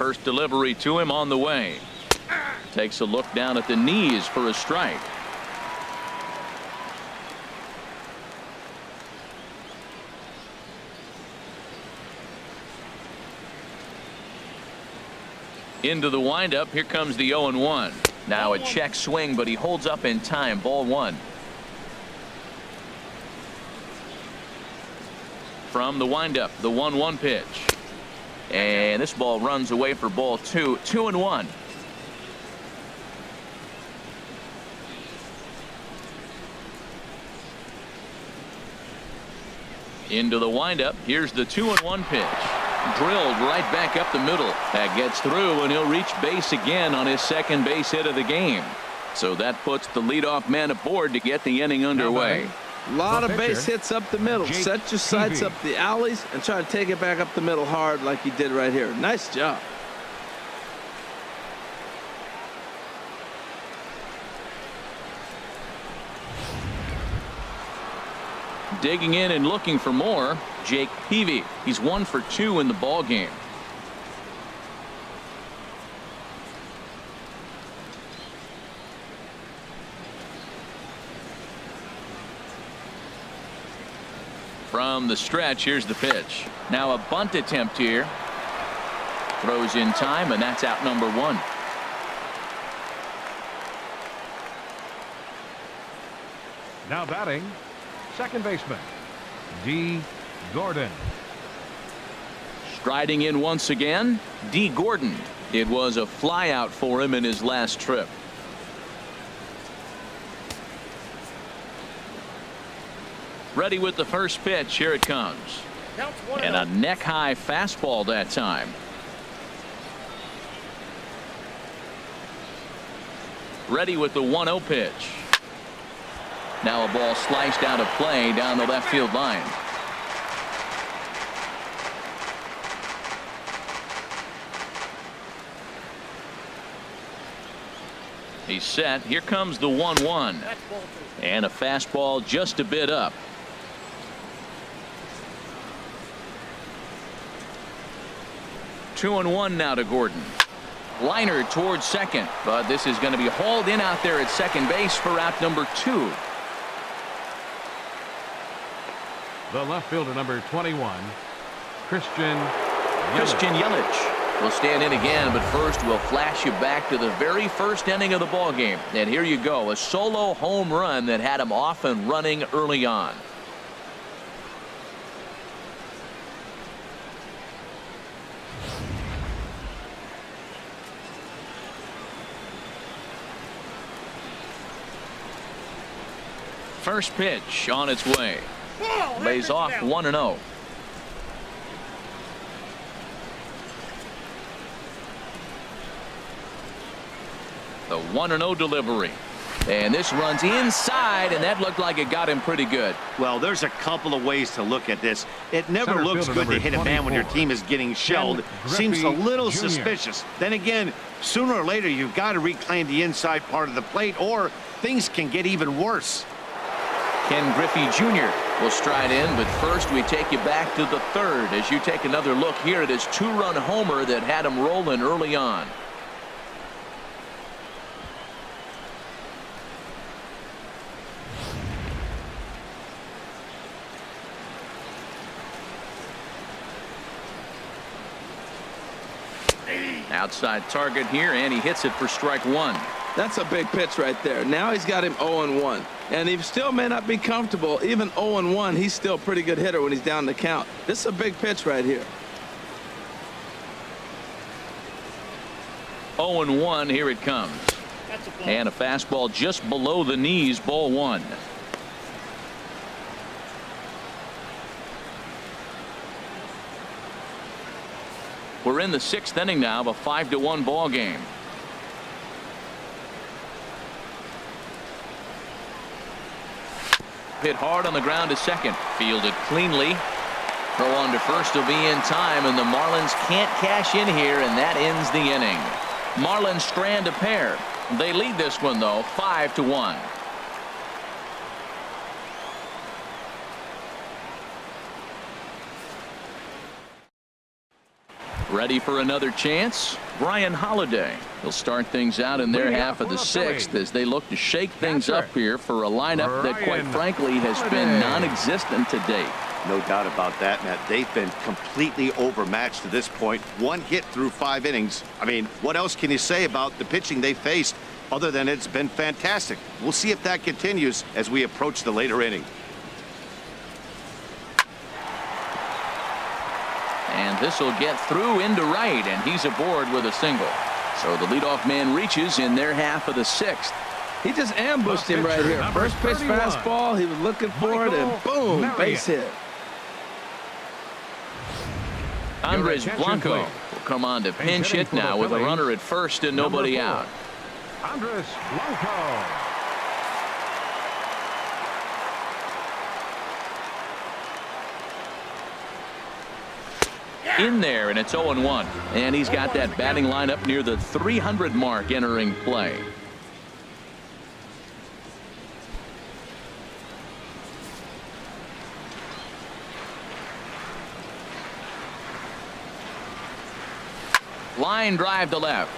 First delivery to him on the way. Takes a look down at the knees for a strike. Into the windup. Here comes the 0-1. Now a check swing, but he holds up in time. Ball one. From the windup, the 1-1 pitch. And this ball runs away for ball two. 2-1. Into the windup. Here's the 2-1 pitch. Drilled right back up the middle. That gets through, and he'll reach base again on his second base hit of the game. So that puts the leadoff man aboard to get the inning underway. A lot of base hits up the middle. Set your sights up the alleys and try to take it back up the middle hard like he did right here. Nice job. Digging in and looking for more, Jake Peavy. He's 1 for 2 in the ball game. From the stretch, here's the pitch. Now a bunt attempt here. Throws in time, and that's out number 1. Now batting, second baseman, Dee Gordon. Striding in once again, Dee Gordon. It was a flyout for him in his last trip. Ready with the first pitch. Here it comes. And a neck-high fastball that time. Ready with the 1-0 pitch. Now a ball sliced out of play down the left field line. He's set. Here comes the 1-1. And a fastball just a bit up. Two and one now to Gordon. Liner towards second, but this is going to be hauled in out there at second base for out number 2. The left fielder, number 21, Christian Yelich will stand in again, but first we'll flash you back to the very first inning of the ball game. And here you go, a solo home run that had him off and running early on. First pitch on its way. Lays off 1-0. The 1-0 delivery. And this runs inside, and that looked like it got him pretty good. Well, there's a couple of ways to look at this. It never looks good to hit a man when your team is getting shelled. Seems a little suspicious. Then again, sooner or later, you've got to reclaim the inside part of the plate, or things can get even worse. Ken Griffey Jr. will stride in, but first we take you back to the third as you take another look here at his 2-run homer that had him rolling early on. Outside target here, and he hits it for strike 1. That's a big pitch right there. Now he's got him 0-1. And he still may not be comfortable. Even 0-1, he's still a pretty good hitter when he's down the count. This is a big pitch right here. 0-1, here it comes. And a fastball just below the knees, ball 1. We're in the 6th inning now of a 5-1 ball game. Hit hard on the ground to second. Fielded cleanly. Throw on to first will be in time, and the Marlins can't cash in here, and that ends the inning. Marlins strand a pair. They lead this one, though, 5-1. Ready for another chance? Bryan Holaday. He'll start things out in their half of the sixth as they look to shake things up here for a lineup that, quite frankly, has been non-existent to date. No doubt about that, Matt. They've been completely overmatched to this point. One hit through 5 innings. I mean, what else can you say about the pitching they faced other than it's been fantastic? We'll see if that continues as we approach the later inning. And this will get through into right, and he's aboard with a single. So the leadoff man reaches in their half of the sixth. He just ambushed him right here. First pitch fastball. He was looking for it, and boom, base hit. Andres Blanco will come on to pinch hit now with a runner at first and nobody out. Andres Blanco. In there, and it's 0-1. And he's got that batting lineup near the 300 mark entering play. Line drive to left.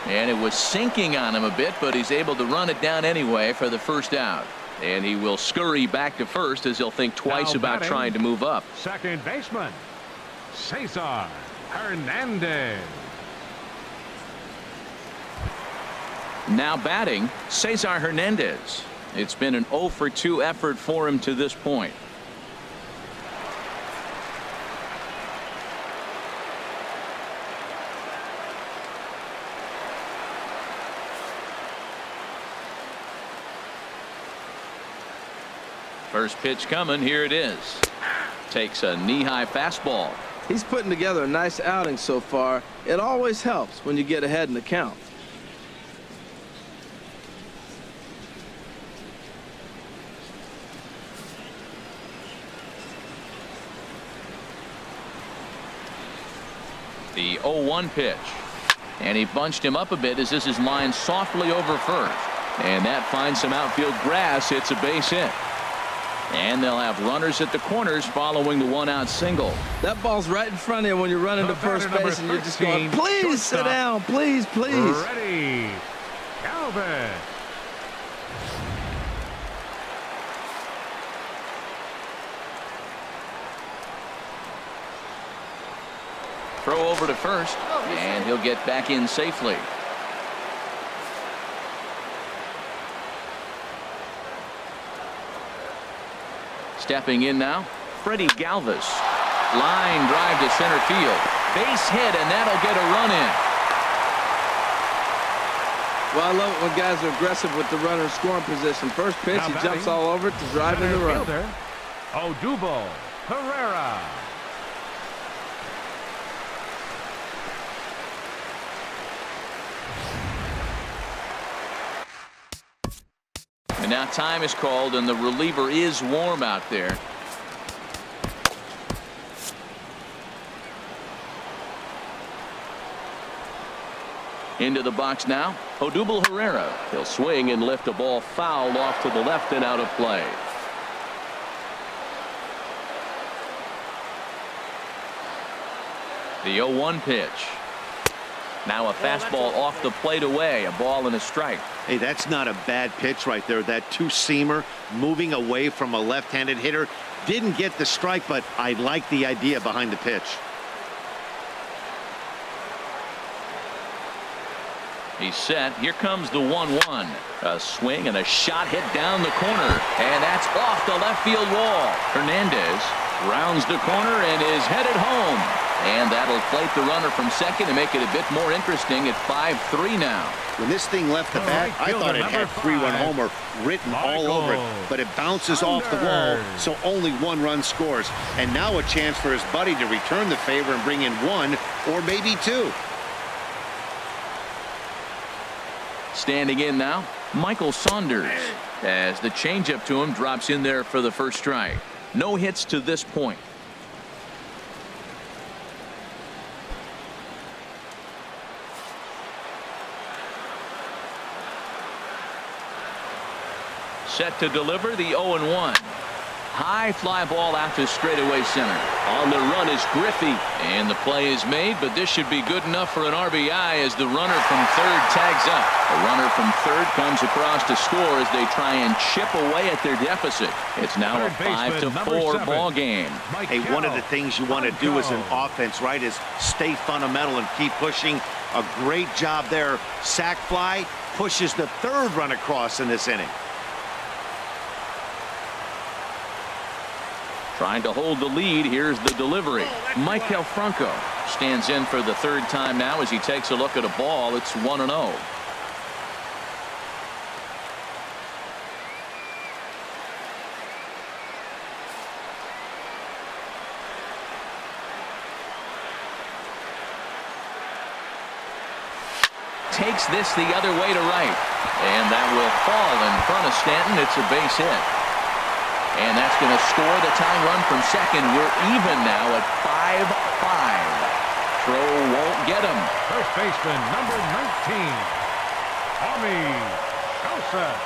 And it was sinking on him a bit, but he's able to run it down anyway for the first out. And he will scurry back to first as he'll think twice about trying to move up. Second baseman, Cesar Hernandez. Now batting, Cesar Hernandez. It's been an 0 for 2 effort for him to this point. First pitch coming. Here it is. Takes a knee-high fastball. He's putting together a nice outing so far. It always helps when you get ahead in the count. The 0-1 pitch. And he bunched him up a bit as this is lined softly over first. And that finds some outfield grass. It's a base hit. And they'll have runners at the corners following the 1-out single. That ball's right in front of you when you're running to first base and you're just going, please sit down, please, please. Ready, Calvin. Throw over to first, and he'll get back in safely. Stepping in now, Freddie Galvis. Line drive to center field. Base hit, and that'll get a run in. Well, I love it when guys are aggressive with the runner in scoring position. First pitch, he jumps all over it to drive in the run. Odubel Herrera. And now time is called, and the reliever is warm out there. Into the box now, Odubel Herrera. He'll swing and lift a ball foul off to the left and out of play. The 0-1 pitch. Now a fastball off the plate away, a ball and a strike. Hey, that's not a bad pitch right there. That two-seamer moving away from a left-handed hitter. Didn't get the strike, but I like the idea behind the pitch. He's set. Here comes the 1-1. A swing and a shot hit down the corner. And that's off the left field wall. Hernandez rounds the corner and is headed home. And that'll plate the runner from second and make it a bit more interesting at 5-3 now. When this thing left the bat, I thought it had 3-run homer written all over it. But it bounces off the wall, so only 1 run scores. And now a chance for his buddy to return the favor and bring in 1 or maybe 2. Standing in now, Michael Saunders, as the changeup to him drops in there for the first strike. No hits to this point. Set to deliver the 0-1. High fly ball out to straightaway center. On the run is Griffey, and the play is made, but this should be good enough for an RBI as the runner from third tags up. The runner from third comes across to score as they try and chip away at their deficit. It's now a 5-4 ball game. Hey, one of the things you want to do as an offense, right, is stay fundamental and keep pushing. A great job there. Sac fly pushes the third run across in this inning. Trying to hold the lead. Here's the delivery. Michael Franco stands in for the third time now as he takes a look at a ball. It's 1-0. Takes this the other way to right, and that will fall in front of Stanton. It's a base hit. And that's going to score the tying run from second. We're even now at 5-5. Throw won't get him. First baseman, number 19, Tommy Joseph.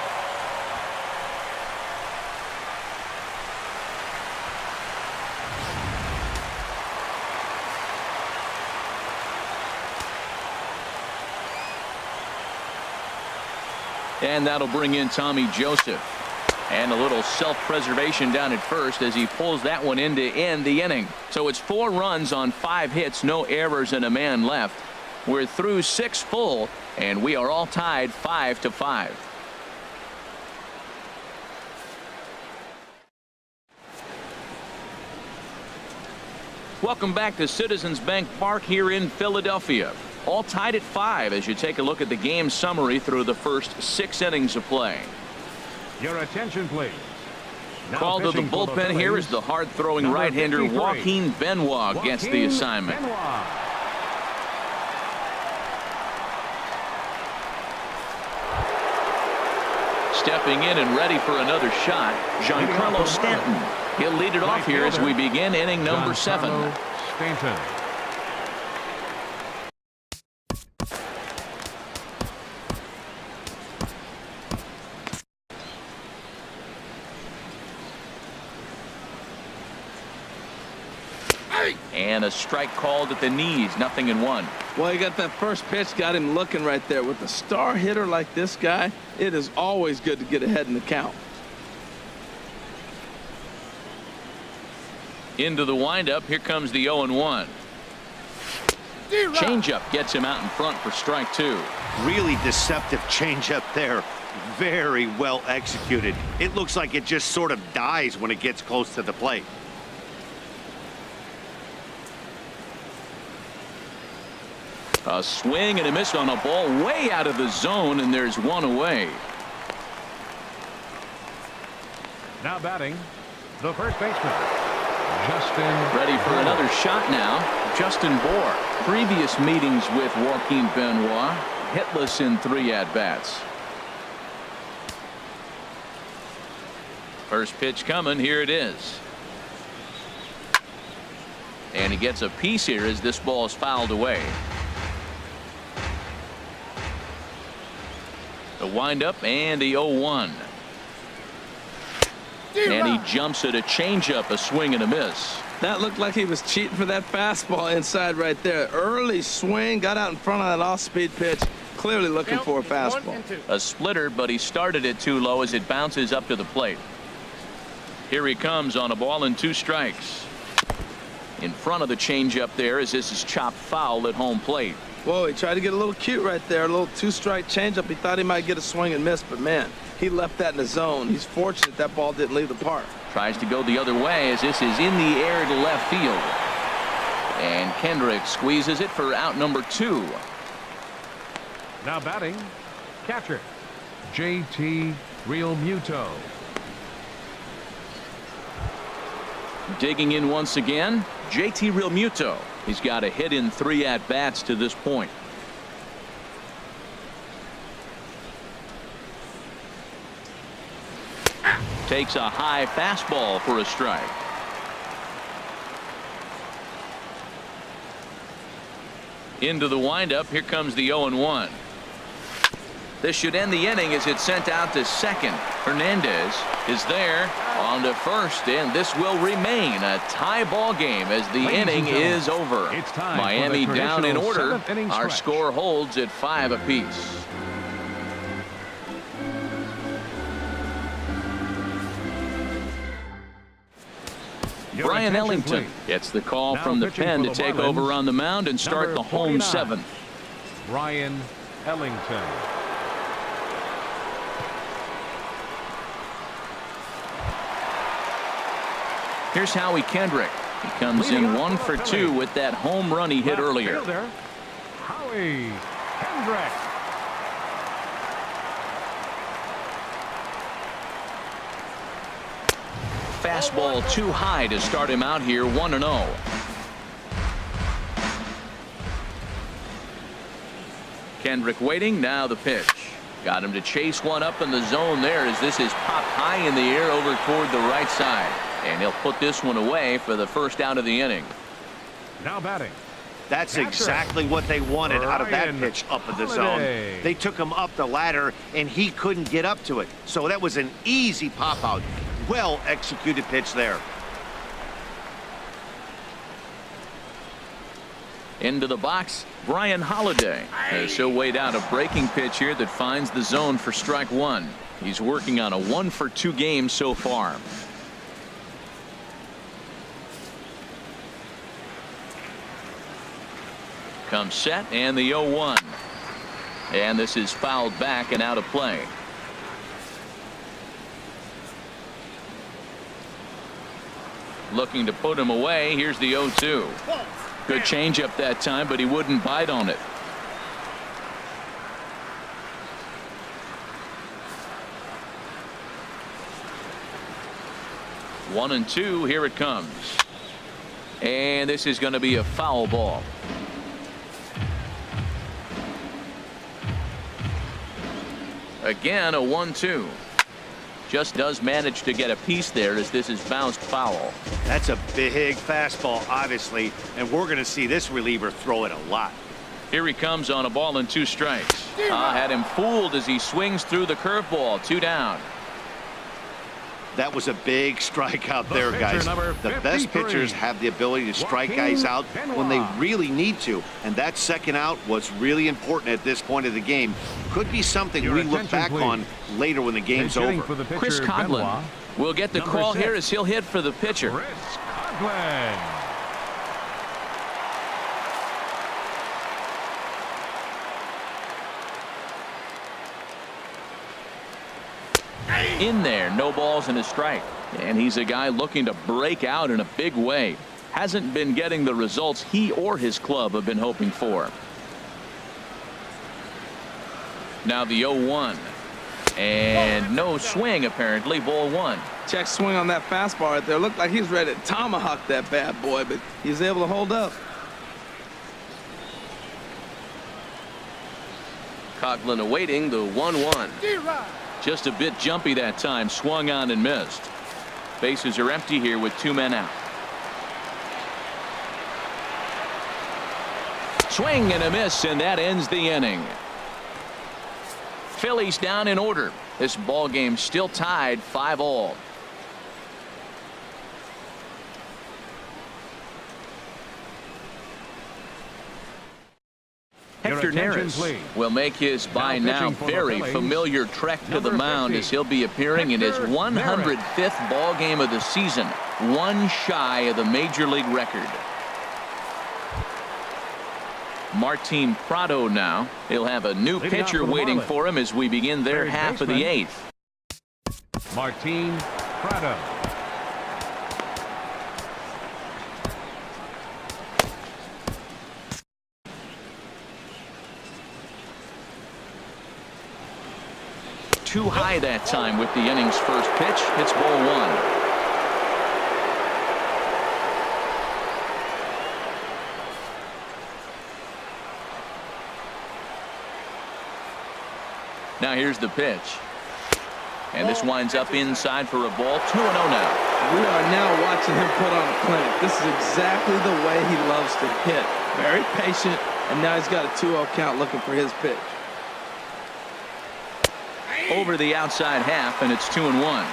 And that'll bring in Tommy Joseph. And a little self-preservation down at first as he pulls that one in to end the inning. So it's 4 runs on 5 hits, no errors, and a man left. We're through 6 full, and we are all tied 5-5. Welcome back to Citizens Bank Park here in Philadelphia. All tied at 5 as you take a look at the game summary through the first 6 innings of play. Your attention, please. Now called to the bullpen here is the hard-throwing right-hander Joaquin Benoit gets the assignment. Stepping in and ready for another shot, Giancarlo Stanton. He'll lead it off here as we begin inning number 7. Stanton. And a strike called at the knees, 0-1. Well, he got that first pitch, got him looking right there. With a star hitter like this guy, it is always good to get ahead in the count. Into the windup, here comes the 0-1. Changeup gets him out in front for strike 2. Really deceptive changeup there. Very well executed. It looks like it just sort of dies when it gets close to the plate. A swing and a miss on a ball way out of the zone, and there's one away. Now batting, the first baseman, Justin. Ready for another shot now. Justin Bour. Previous meetings with Joaquin Benoit, hitless in 3 at-bats. First pitch coming. Here it is. And he gets a piece here as this ball is fouled away. The windup and the 0-1. And he jumps at a changeup, a swing and a miss. That looked like he was cheating for that fastball inside right there. Early swing, got out in front of that off-speed pitch. Clearly looking for a fastball. A splitter, but he started it too low as it bounces up to the plate. Here he comes on a ball and 2 strikes. In front of the changeup there as this is chopped foul at home plate. Whoa, he tried to get a little cute right there. A little 2-strike changeup. He thought he might get a swing and miss, but man, he left that in the zone. He's fortunate that ball didn't leave the park. Tries to go the other way as this is in the air to left field. And Hendriks squeezes it for out number 2. Now batting, catcher, JT Realmuto. Digging in once again, JT Realmuto. He's got a hit in 3 at-bats to this point. Takes a high fastball for a strike. Into the windup. Here comes the 0-1. This should end the inning as it's sent out to second. Hernandez is there on to first, and this will remain a tie ball game as the inning is over. Miami down in order. Our score holds at 5 apiece. Bryan Ellington gets the call from the pen to take over on the mound and start the home 7th. Bryan Ellington. Here's Howie Kendrick. He comes in 1 for 2 with that home run he hit earlier. Howie Kendrick. Fastball too high to start him out here, 1-0. Kendrick waiting. Now the pitch. Got him to chase one up in the zone there as this is popped high in the air over toward the right side. And he'll put this one away for the first out of the inning. Now batting. That's exactly what they wanted out of that pitch up in the zone. They took him up the ladder, and he couldn't get up to it. So that was an easy pop-out. Well executed pitch there. Into the box, Bryan Holaday. As he'll wait out a breaking pitch here that finds the zone for strike 1. He's working on a 1 for 2 game so far. Comes set and the 0-1. And this is fouled back and out of play. Looking to put him away. Here's the 0-2. Good changeup that time, but he wouldn't bite on it. One and two. Here it comes. And this is going to be a foul ball. Again, a 1-2. Just does manage to get a piece there as this is bounced foul. That's a big fastball, obviously, and we're going to see this reliever throw it a lot. Here he comes on a ball and 2 strikes. Had him fooled as he swings through the curveball. 2 down. That was a big strike out there, guys. The best pitchers have the ability to strike guys out when they really need to, and that second out was really important at this point of the game. Could be something we look back on later when the game's over. Chris Coghlan will get the call here as he'll hit for the pitcher. Chris Coghlan. In there, no balls and a strike. And he's a guy looking to break out in a big way. Hasn't been getting the results he or his club have been hoping for. Now the 0-1. And no swing, apparently. Ball 1. Check swing on that fastball right there. Looked like he's ready to tomahawk that bad boy, but he's able to hold up. Coghlan awaiting the 1-1. Just a bit jumpy that time. Swung on and missed. Bases are empty here with 2 men out. Swing and a miss, and that ends the inning. Phillies down in order. This ball game still tied 5-all. Hector Neris will make his by now very familiar trek to the mound as he'll be appearing in his 105th ball game of the season, 1 shy of the major league record. Martin Prado now. He'll have a new pitcher waiting for him as we begin their half of the 8th. Martin Prado. Too high that time with the inning's first pitch. It's ball 1. Now here's the pitch. And this winds up inside for a ball. 2-0 now. We are now watching him put on a clinic. This is exactly the way he loves to hit. Very patient, and now he's got a 2-0 count looking for his pitch. over the outside half, and it's 2-1.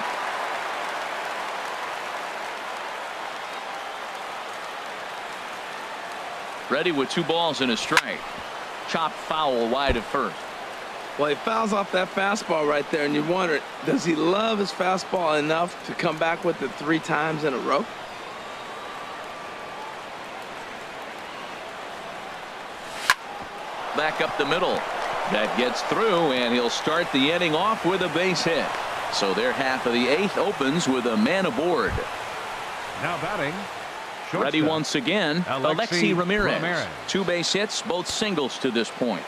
Ready with 2 balls and a strike. Chop foul wide of first. Well, he fouls off that fastball right there, and you wonder, does he love his fastball enough to come back with it 3 times in a row? Back up the middle. That gets through, and he'll start the inning off with a base hit. So their half of the 8th opens with a man aboard. Now batting. Ready Shortstop, once again, Alexi Ramirez. 2 base hits, both singles to this point.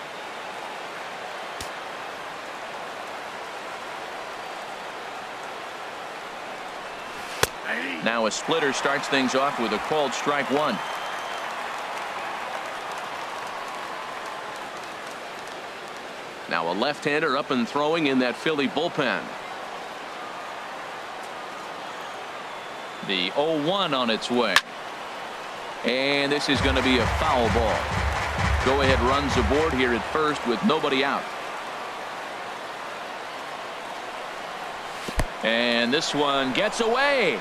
Now a splitter starts things off with a called strike 1. Now a left-hander up and throwing in that Philly bullpen. The 0-1 on its way. And this is going to be a foul ball. Go-ahead runs aboard here at first with nobody out. And this one gets away.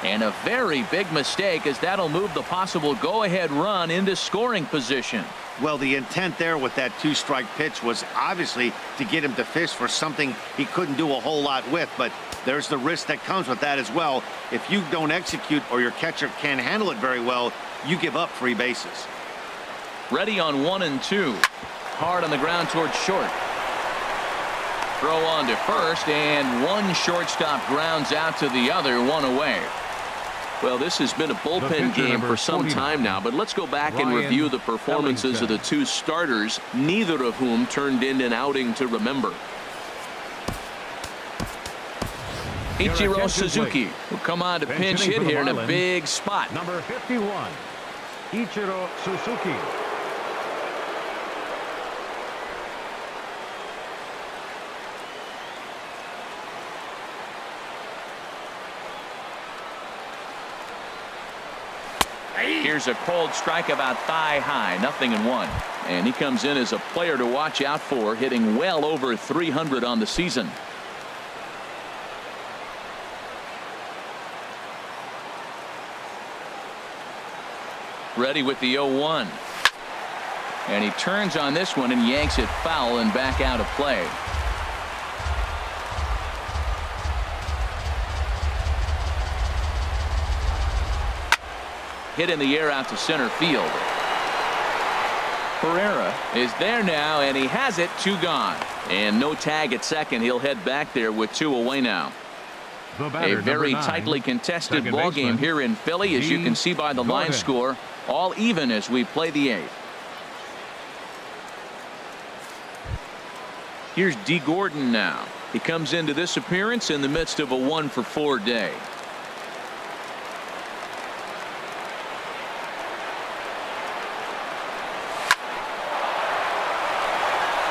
And a very big mistake, as that'll move the possible go-ahead run into scoring position. Well, the intent there with that 2-strike pitch was obviously to get him to fish for something he couldn't do a whole lot with, but there's the risk that comes with that as well. If you don't execute or your catcher can't handle it very well, you give up 3 bases. Ready on 1 and 2. Hard on the ground towards short. Throw on to first, and one shortstop grounds out to the other, 1 away. Well, this has been a bullpen game for some time now, but let's go back and review the performances of the 2 starters, neither of whom turned in an outing to remember. Ichiro Suzuki will come on to pinch hit here in a big spot. Number 51, Ichiro Suzuki. Here's a cold strike about thigh high, 0-1. And he comes in as a player to watch out for, hitting well over 300 on the season. Ready with the 0-1. And he turns on this one and yanks it foul and back out of play. Hit in the air out to center field. Pereira is there now, and he has it. 2 gone. And no tag at second. He'll head back there with 2 away now. A very tightly contested ball game here in Philly, as you can see by the line score. All even as we play the 8th. Here's Dee Gordon now. He comes into this appearance in the midst of a 1-for-4 day.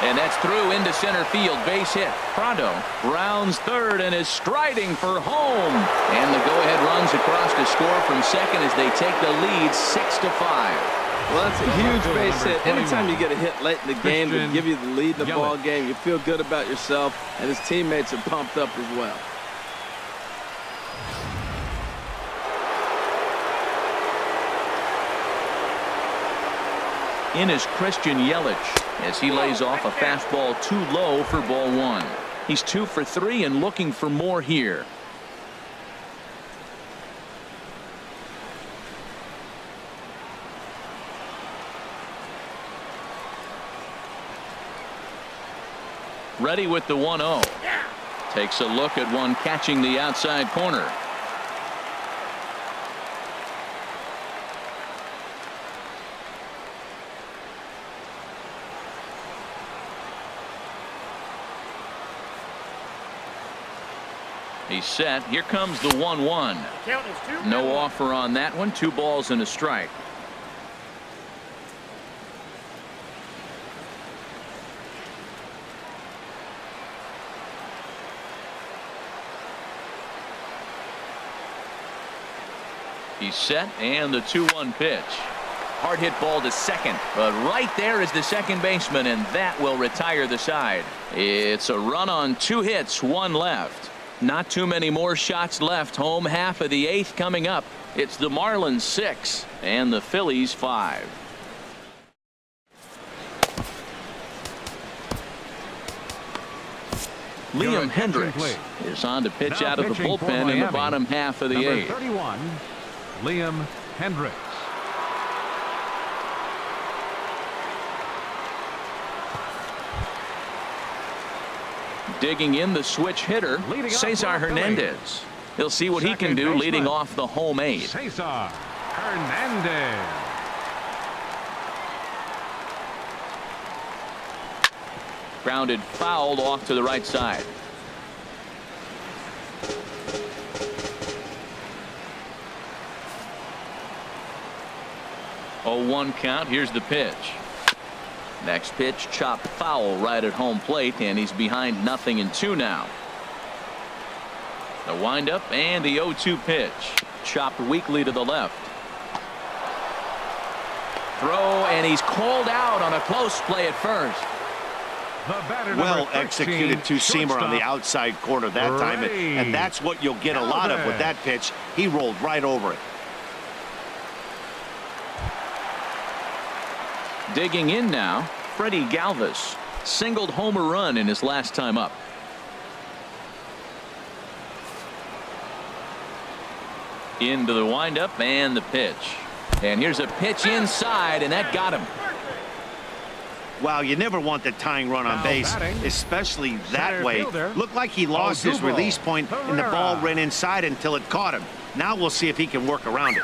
And that's through into center field. Base hit. Prado rounds third and is striding for home. And the go-ahead runs across to score from second as they take the lead 6-5. Well, that's a huge base hit. Anytime you get a hit late in the game to give you the lead in the ball game, you feel good about yourself, and his teammates are pumped up as well. In is Christian Yelich as he lays off a fastball too low for ball 1. He's 2 for 3 and looking for more here. Ready with the 1-0. Takes a look at one catching the outside corner. He's set. Here comes the 1-1. No offer on that one. 2 balls and a strike. He's set, and the 2-1 pitch. Hard hit ball to second, but right there is the second baseman, and that will retire the side. It's a run on 2 hits, 1 left. Not too many more shots left. Home half of the 8th coming up. It's the Marlins 6 and the Phillies 5. Liam Hendriks is on to pitch out of the bullpen in the bottom half of the 8th. 31, Liam Hendriks. Digging in the switch hitter, Cesar Hernandez. He'll see what he can do leading off the home 8. Cesar Hernandez. Grounded fouled off to the right side. Oh, 1 count. Here's the pitch. Next pitch chopped foul right at home plate, and he's behind 0-2 now. The windup and the 0-2 pitch chopped weakly to the left. Throw, and he's called out on a close play at first. Well executed two-seamer on the outside corner that time, and that's what you'll get a lot of with that pitch. He rolled right over it. Digging in now, Freddie Galvis singled homer run in his last time up. Into the windup and the pitch. And here's a pitch inside, and that got him. Wow, you never want the tying run on base, especially that way. Looked like he lost his release point, and the ball ran inside until it caught him. Now we'll see if he can work around it.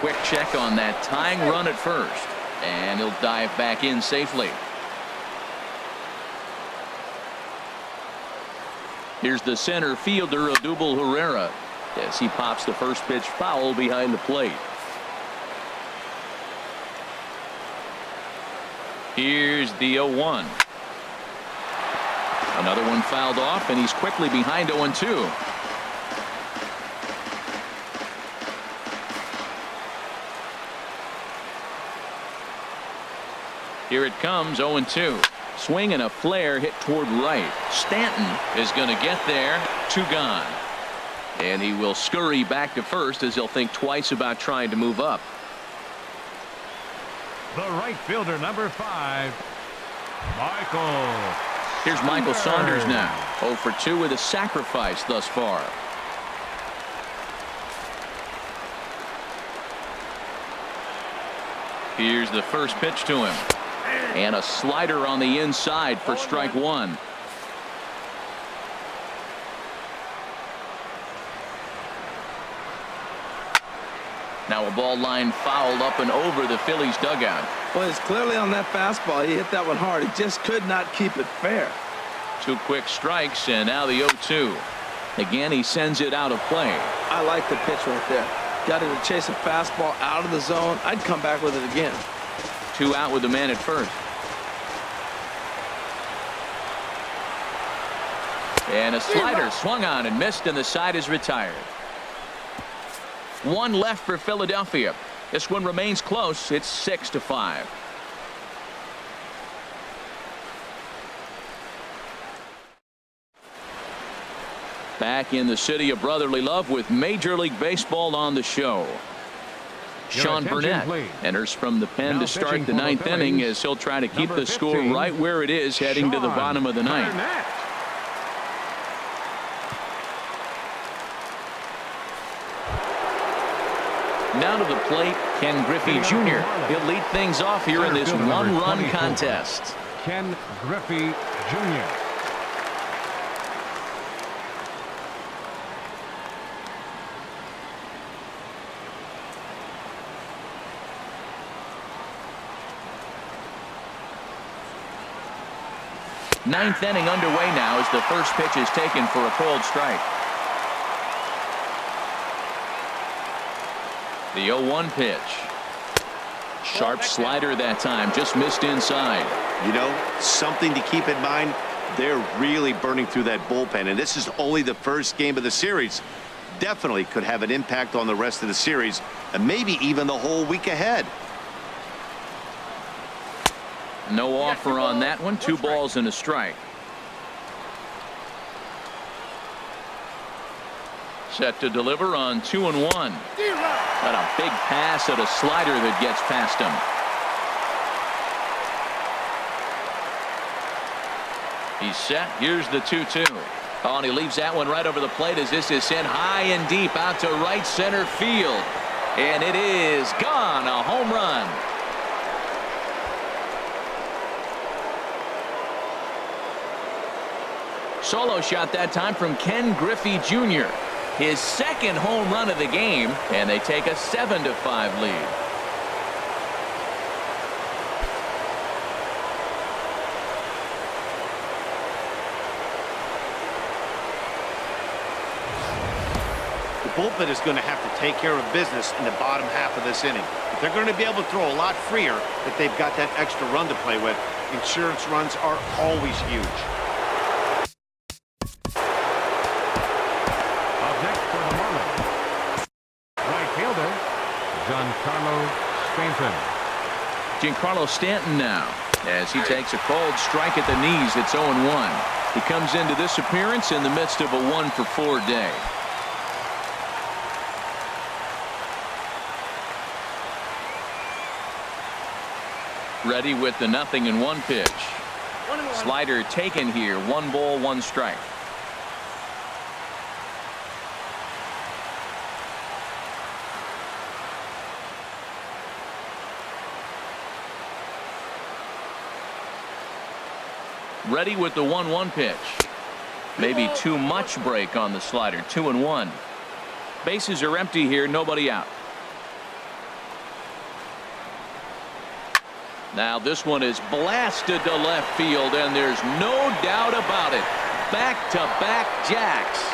Quick check on that tying run at first, and he'll dive back in safely. Here's the center fielder, Odubel Herrera, as he pops the first pitch foul behind the plate. Here's the 0-1. Another one fouled off, and he's quickly behind 0-2. Here it comes, 0-2. Swing and a flare hit toward right. Stanton is going to get there. 2 gone. And he will scurry back to first as he'll think twice about trying to move up. The right fielder, number 5, Michael. Here's Michael Saunders now. 0 for 2 with a sacrifice thus far. Here's the first pitch to him. And a slider on the inside for strike 1. Now a ball line fouled up and over the Phillies dugout. Well, it's clearly on that fastball. He hit that one hard. He just could not keep it fair. 2 quick strikes, and now the 0-2. Again, he sends it out of play. I like the pitch right there. Got him to chase a fastball out of the zone. I'd come back with it again. 2 out with the man at first. And a slider swung on and missed, and the side is retired. 1 left for Philadelphia. This one remains close. It's 6-5. Back in the city of brotherly love with Major League Baseball on the show. Sean Burnett enters from the pen to start the 9th inning as he'll try to keep the score right where it is heading to the bottom of the 9th. Now to the plate, Ken Griffey Jr. He'll lead things off here in this 1-run contest. Ken Griffey Jr. Ninth inning underway now as the first pitch is taken for a called strike. The 0-1 pitch. Sharp slider that time, just missed inside. You know, something to keep in mind, they're really burning through that bullpen, and this is only the first game of the series. definitely could have an impact on the rest of the series and maybe even the whole week ahead. No offer on that one. 2 balls and a strike. Set to deliver on 2-1. Got a big pass at a slider that gets past him. He's set. Here's the 2-2. Oh, and he leaves that one right over the plate as this is sent high and deep out to right center field. And it is gone. A home run. Solo shot that time from Ken Griffey Jr. His second home run of the game, and they take a 7-5 lead. The bullpen is going to have to take care of business in the bottom half of this inning. If they're going to be able to throw a lot freer, if they've got that extra run to play with, insurance runs are always huge. Up next for the Marlins, right fielder Giancarlo Stanton. Giancarlo Stanton now as he takes a called strike at the knees. It's 0-1. He comes into this appearance in the midst of a 1-for-4 day. Ready with the 0-1 pitch. Slider taken here. 1 ball, 1 strike. Ready with the 1-1 pitch. Maybe too much break on the slider. 2-1. Bases are empty here. Nobody out. Now this one is blasted to left field, and there's no doubt about it. Back-to-back jacks.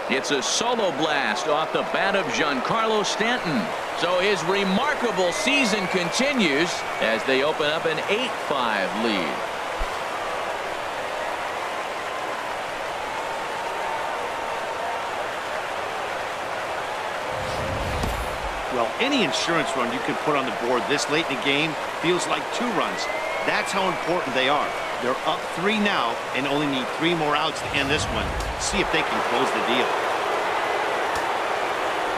It's a solo blast off the bat of Giancarlo Stanton. So his remarkable season continues as they open up an 8-5 lead. Well, any insurance run you can put on the board this late in the game feels like 2 runs. That's how important they are. They're up 3 now and only need 3 more outs to end this one. See if they can close the deal.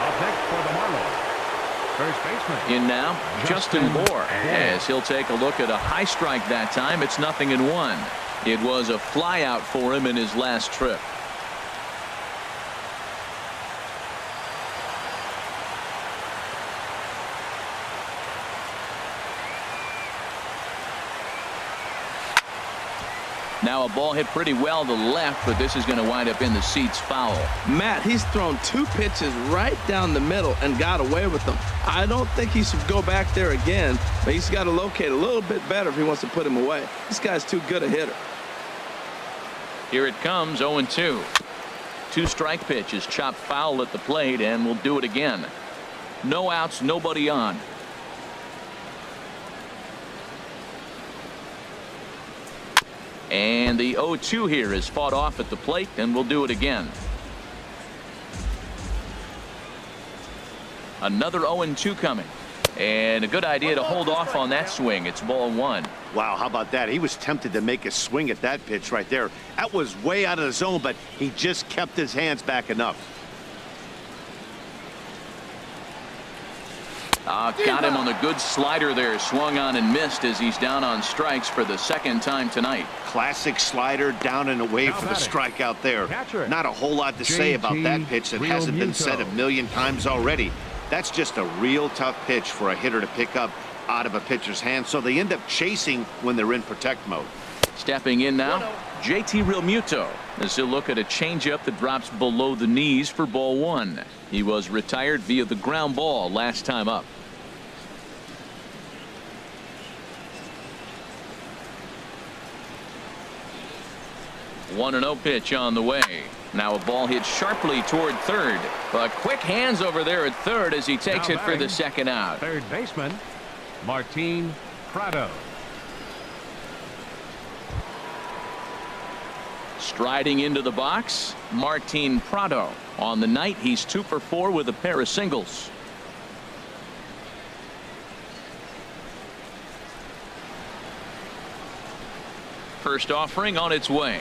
Up next for the Marlins, first baseman In now, Justin Bour, as he'll take a look at a high strike that time. It's 0-1. It was a fly out for him in his last trip. Now a ball hit pretty well to the left, but this is going to wind up in the seats foul. Matt, he's thrown 2 pitches right down the middle and got away with them. I don't think he should go back there again, but he's got to locate a little bit better if he wants to put him away. This guy's too good a hitter. Here it comes, 0-2. 2-strike pitch is chopped foul at the plate, and we'll do it again. No outs, nobody on. And the 0-2 here is fought off at the plate, and we'll do it again. Another 0-2 coming. And a good idea to hold off on that swing. It's ball 1. Wow, how about that? He was tempted to make a swing at that pitch right there. That was way out of the zone, but he just kept his hands back enough. Got him on the good slider there. Swung on and missed as he's down on strikes for the 2nd time tonight. Classic slider down and away for the strikeout there. Not a whole lot to say about that pitch that hasn't been said a million times already. That's just a real tough pitch for a hitter to pick up out of a pitcher's hand, so they end up chasing when they're in protect mode. Stepping in now, JT Realmuto, as he'll look at a changeup that drops below the knees for ball 1. He was retired via the ground ball last time up. One 1-0 pitch on the way. Now a ball hit sharply toward third. But quick hands over there at third as he takes it for the 2nd out. third baseman Martin Prado. Striding into the box, Martin Prado. On the night, he's 2 for 4 with a pair of singles. First offering on its way.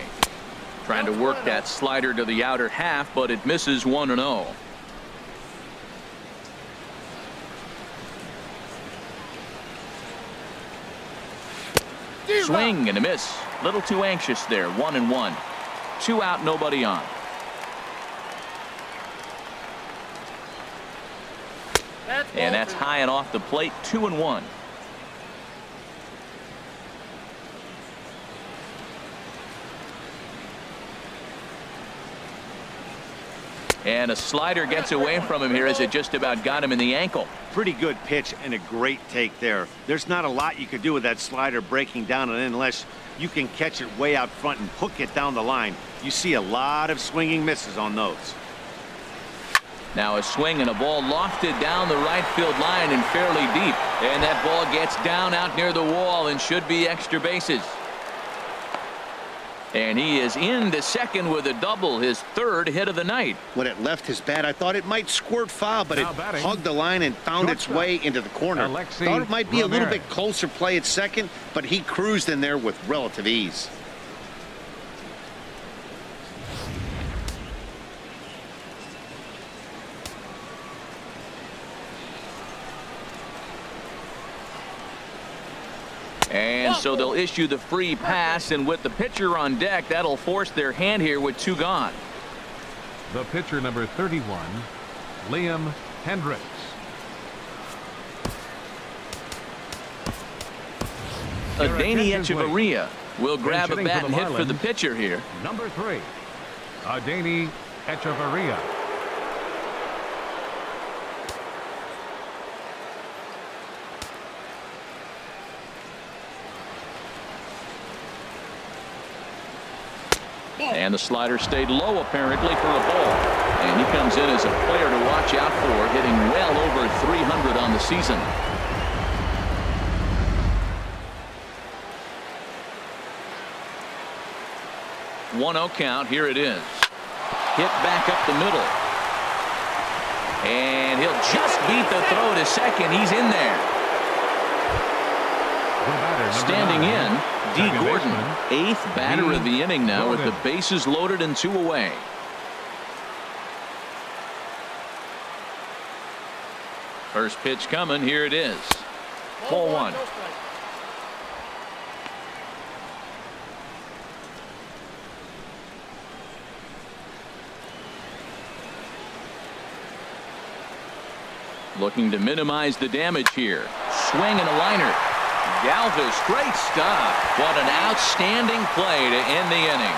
Trying to work that slider to the outer half, but it misses 1-0. Swing and a miss. Little too anxious there. 1-1. 2 out, nobody on. And that's high and off the plate. 2-1. And a slider gets away from him here as it just about got him in the ankle. Pretty good pitch and a great take there. There's not a lot you could do with that slider breaking down and in unless you can catch it way out front and hook it down the line. You see a lot of swinging misses on those. Now a swing and a ball lofted down the right field line and fairly deep. And that ball gets down out near the wall and should be extra bases. And he is into second with a double, his 3rd hit of the night. When it left his bat, I thought it might squirt foul, but it hugged the line and found its way into the corner. Thought it might be a little bit closer play at second, but he cruised in there with relative ease. And so they'll issue the free pass, and with the pitcher on deck, that'll force their hand here with 2 gone. The pitcher, number 31, Liam Hendriks. Danny Echeverria will grab a bat and hit for the pitcher here. Number 3, Danny Echeverria. And the slider stayed low apparently for a ball. And he comes in as a player to watch out for, hitting well over 300 on the season. One-0 count. Here it is. Hit back up the middle. And he'll just beat the throw to second. He's in there. Standing in, Dee Gordon, 8th batter of the inning now with the bases loaded and 2 away. First pitch coming. Here it is. Ball 1. Looking to minimize the damage here. Swing and a liner. Galvis, great stuff. What an outstanding play to end the inning.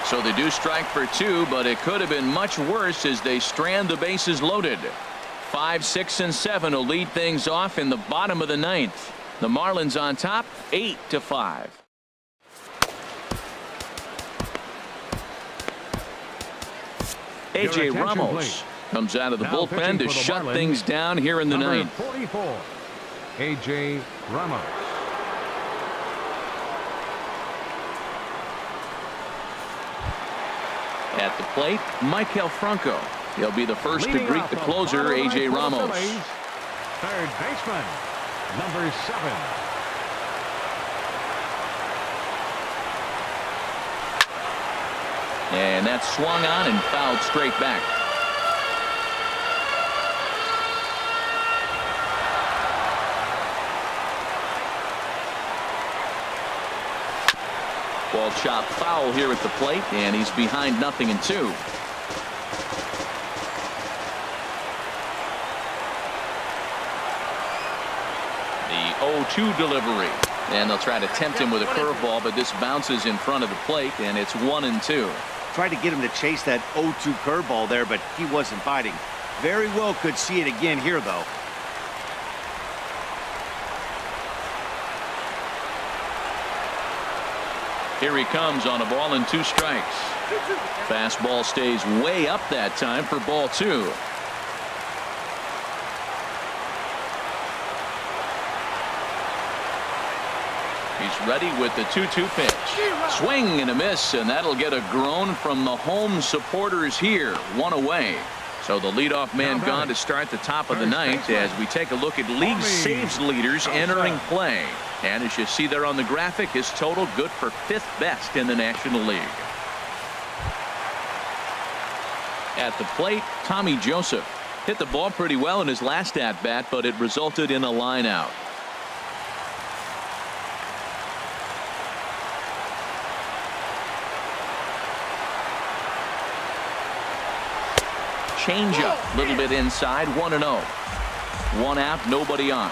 So they do strike for 2, but it could have been much worse as they strand the bases loaded. 5, 6, and 7 will lead things off in the bottom of the 9th. The Marlins on top, 8-5. A.J. Ramos comes out of the bullpen to shut things down here in the 9th. 44, A.J. Ramos. At the plate, Michael Franco. He'll be the first to greet the closer, A.J. Ramos. Third baseman, number 7. And that's swung on and fouled straight back. Ball chopped foul here at the plate, and he's behind 0-2. The 0-2 delivery, and they'll try to tempt him with a curveball, but this bounces in front of the plate, and it's 1-2. Tried to get him to chase that 0-2 curveball there, but he wasn't biting. Very well could see it again here, though. Here he comes on a ball and 2 strikes. Fastball stays way up that time for ball 2. He's ready with the 2-2 pitch. Swing and a miss, and that'll get a groan from the home supporters here. One away. So the leadoff man gone to start the top of the ninth as we take a look at league saves leaders entering play. And as you see there on the graphic, his total good for 5th best in the National League. At the plate, Tommy Joseph hit the ball pretty well in his last at-bat, but it resulted in a line out. Changeup, little bit inside, 1-0. 1 out, nobody on.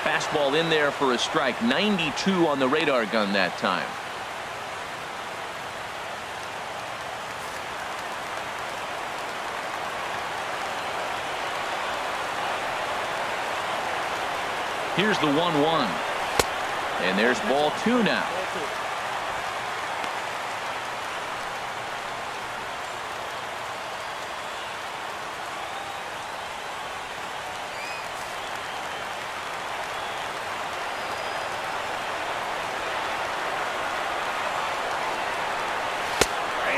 Fastball in there for a strike. 92 on the radar gun that time. Here's the 1-1. And there's ball 2 now.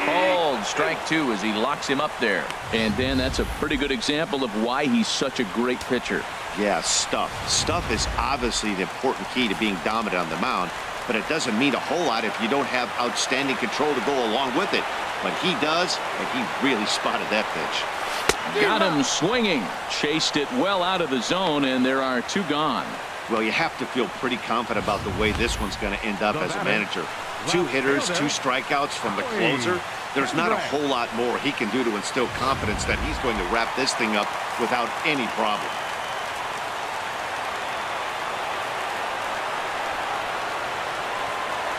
Called strike 2 as he locks him up there. And Dan, that's a pretty good example of why he's such a great pitcher. Yeah, stuff. Stuff is obviously the important key to being dominant on the mound, but it doesn't mean a whole lot if you don't have outstanding control to go along with it. But he does, and he really spotted that pitch. Got him swinging. Chased it well out of the zone, and there are 2 gone. Well, you have to feel pretty confident about the way this one's going to end up as a manager. 2 hitters, 2 strikeouts from the closer. There's not a whole lot more he can do to instill confidence that he's going to wrap this thing up without any problem.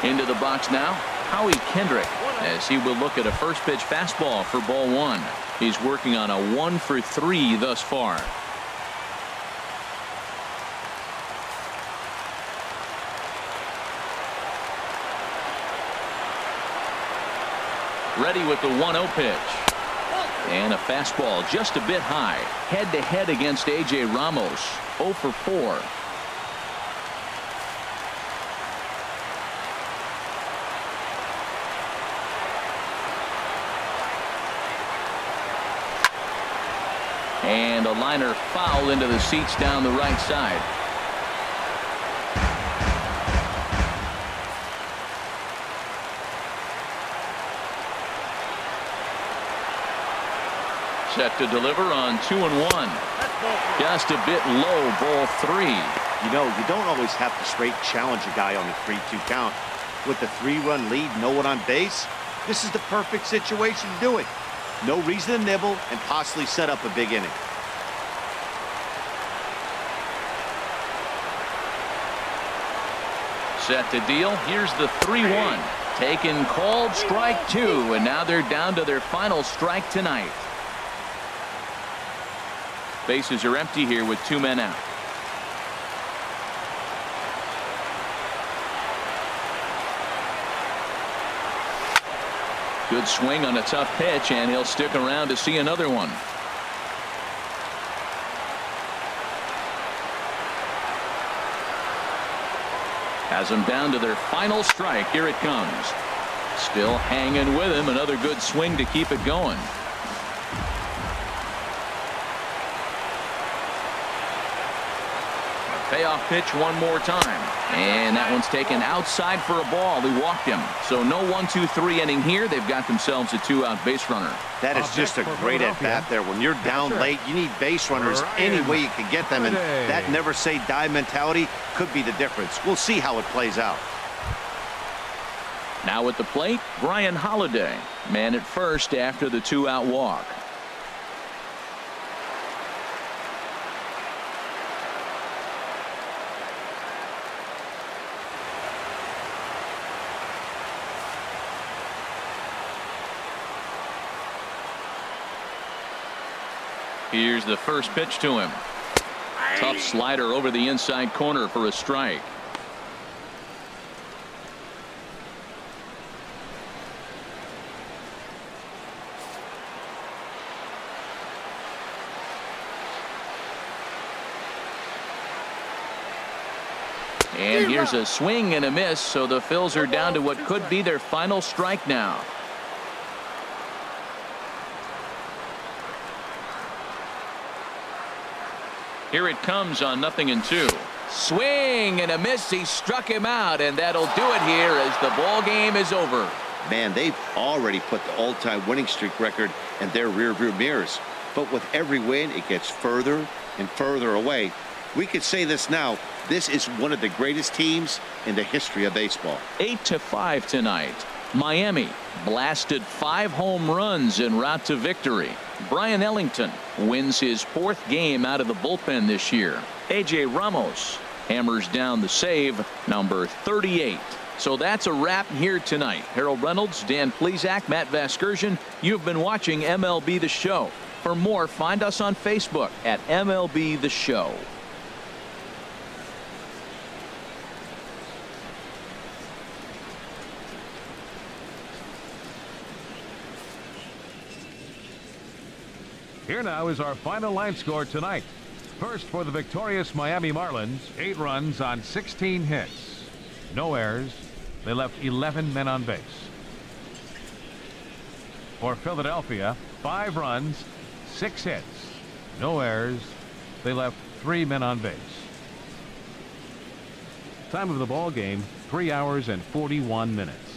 Into the box now, Hendriks, as he will look at a first pitch fastball for ball 1. He's working on a 1 for 3 thus far. Ready with the 1-0 pitch. And a fastball just a bit high. Head-to-head against A.J. Ramos. 0 for 4. And a liner foul into the seats down the right side. Set to deliver on 2-1. Just a bit low, ball 3. You know, you don't always have to straight challenge a guy on the 3-2 count. With the 3-run lead, no one on base, this is the perfect situation to do it. No reason to nibble and possibly set up a big inning. Set to deal. Here's the 3-1. Taken, called, strike 2, and now they're down to their final strike tonight. Bases are empty here with 2 men out. Good swing on a tough pitch, and he'll stick around to see another one. Has them down to their final strike. Here it comes. Still hanging with him. Another good swing to keep it going. Payoff pitch one more time. And that one's taken outside for a ball. He walked him. So no 1-2-3 inning here. They've got themselves a 2-out base runner. That is just a great at-bat there. When you're down late, you need base runners any way you can get them. And that never say die mentality could be the difference. We'll see how it plays out. Now at the plate, Bryan Holaday. Man at first after the 2-out walk. Here's the first pitch to him. Tough slider over the inside corner for a strike. And here's a swing and a miss, so the Phils are down to what could be their final strike now. Here it comes on 0-2. Swing and a miss. He struck him out, and that'll do it here as the ball game is over. Man, they've already put the all-time winning streak record in their rearview mirrors. But with every win, it gets further and further away. We could say this now. This is one of the greatest teams in the history of baseball. 8-5 tonight. Miami blasted 5 home runs en route to victory. Bryan Ellington wins his 4th game out of the bullpen this year. A.J. Ramos hammers down the save, number 38. So that's a wrap here tonight. Harold Reynolds, Dan Plesac, Matt Vasgersian. You've been watching MLB The Show. For more, find us on Facebook at MLB The Show. Here now is our final line score tonight. First for the victorious Miami Marlins, 8 runs on 16 hits. No errors. They left 11 men on base. For Philadelphia, 5 runs, 6 hits. No errors. They left 3 men on base. Time of the ball game, 3 hours and 41 minutes.